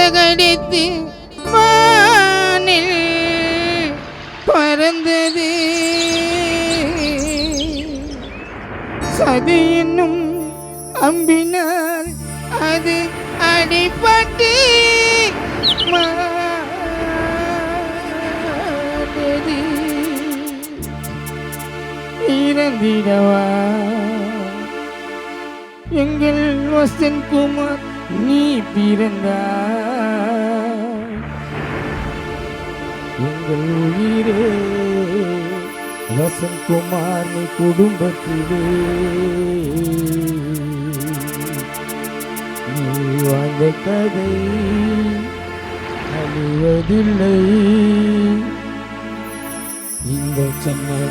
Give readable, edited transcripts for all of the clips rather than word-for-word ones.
சிறகடித்து வானில் பறந்தது. சதி என்னும் அம்பினால் அது அடிபட்டு மாட்டது. இறந்திடவா எங்கள் வசந்த்குமார் நீ பிறந்தாய். எங்கள் உயிரே வசந்த்குமார் நீ குடும்பத்திலே நீ வாழ்ந்த கதை அழிவதில்லை. இந்த சென்னை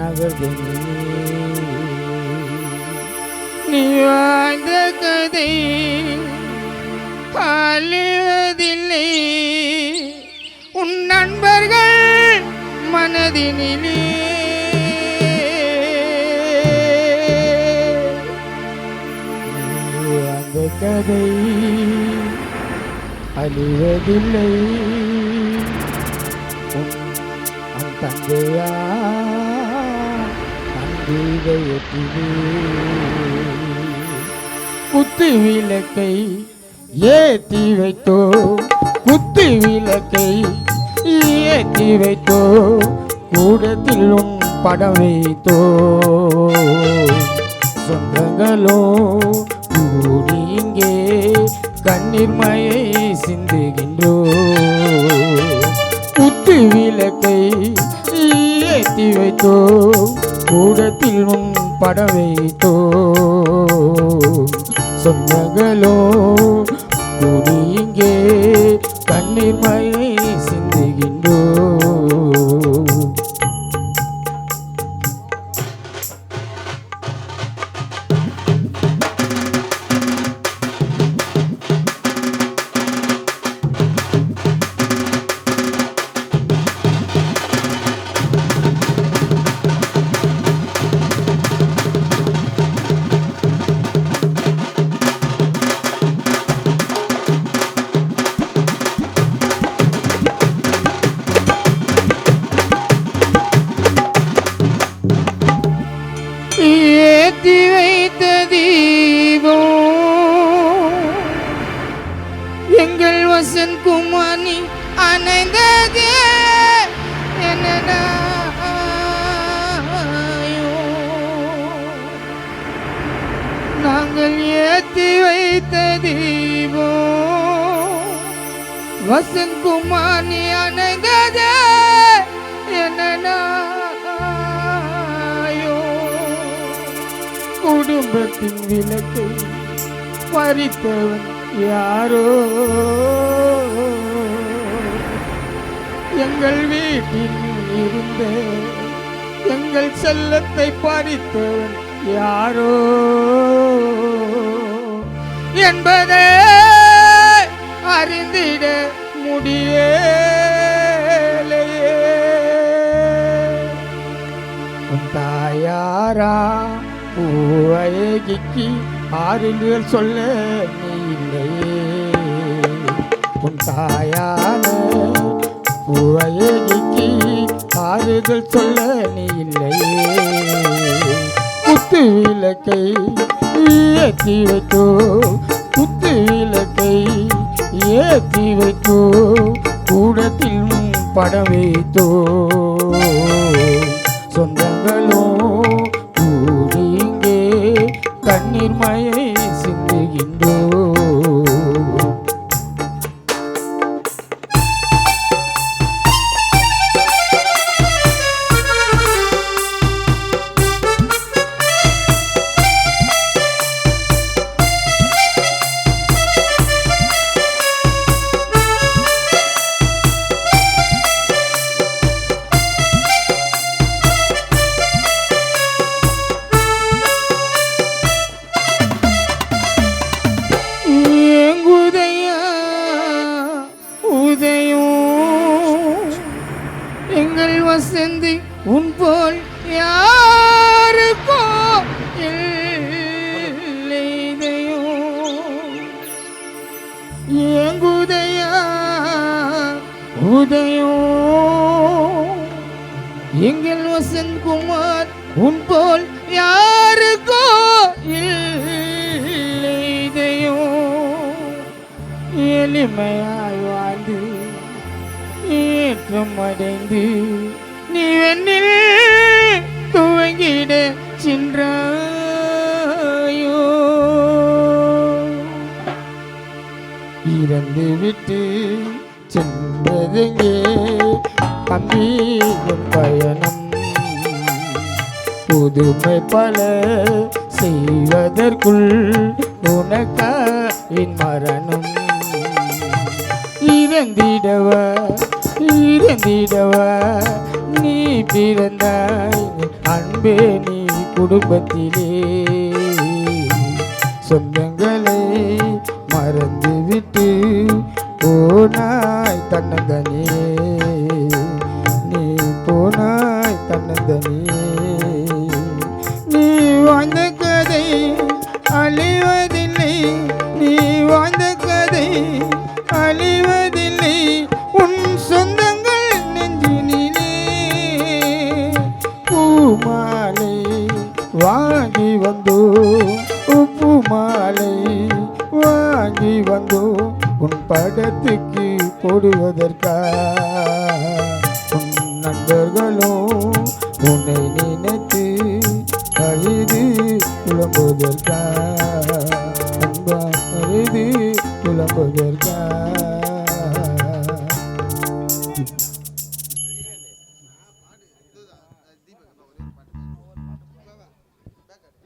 நகர்தனி நீ வாழ்ந்த கதை அழிவதில்லை. உன் நண்பர்கள் மனதினிலே அந்த கதை அழிவதில்லை. உன் தந்தையா தந்தையத்திலே குத்து விளக்கை ஏத்தி வைத்தோ, குத்து விளக்கை ஏற்றி வைத்தோ, கூடத்தில் உன் படம் வைத்தோ. சொந்தங்களோ கூடி இங்கே கண்ணீர் மழையை சிந்துகின்றோ. குத்து விளக்கை ஏற்றி வைத்தோ, கூடத்தில் உன் படம் வைத்தோ. சொந்தங்களோ கூடி இங்கே கண்ணீர் மழையை சிந்துகின்றோ. ஏத்தி வைத்த தீபம் எங்கள் வசந்த்குமார் நீ அணைந்ததே என்னையோ. நாங்கள் ஏத்தி வைத்த தீபம் வசந்த்குமார் நீ அணைந்ததே என்னையோ. குடும்பத்தின் விளக்கை பறித்தவன் யாரோ. எங்கள் வீட்டில் இருந்த எங்கள் செல்லத்தை பறித்தவன் யாரோ என்பதை அறிந்திட முடியலையே. உன் தாயாரா பூவையகிக்கு ஆறுதல் சொல்ல நீ இல்லையே. உன் தாயான பூவையகிக்கு ஆறுதல் சொல்ல நீ இல்லையே. குத்து விளக்கை ஏற்றி வைத்தோ, குத்து விளக்கை ஏற்றி வைத்தோ, கூடத்தில் படம் வைத்தோ. சொந்தங்களோ கூடி இங்கே கண்ணீர் மழையை சிந்துகின்றோ. எங்கள் வசந்தி உன் போல் யாருக்கோ இல்லைதையோ. ஏங்குதையா உதயம் எங்கள் வசந்த்குமார் உன் போல் யாருக்கோ இல்லை இதயம் எளிமையாய் வாழ்ந்து ஏற்றம் அடைந்து நீ வெண்ணில் துவங்கிட சென்றாயோ இறந்து விட்டு சென்றதெங்கே தம்பியின் பயணம் புதுமை பல செய்வதற்குள் உனக்கின் மரணம் இறந்திடவ நீ பிறந்தாய் அன்பே நீ குடும்பத்திலே சொந்தங்களை மறந்துவிட்டு போனாய் தன்னந்தனியே நீ போனாய் தன்னந்தனியே நீ வாழ்ந்த கதை அழிவதில்லை நீ வாழ்ந்த கதை அழிவதில்லை உன் சொந்தங்கள் நெஞ்சினிலே பூமாலை வாங்கி வந்தோ உப்பு மாலை வாங்கி வந்தோ உன் படத்துக்கு போடுவதற்கா உன் நண்பர்களும் உன்னை நினைத்து அழுது புலம்புவதற்கா அன்பா அழுது புலம்புவதற்கா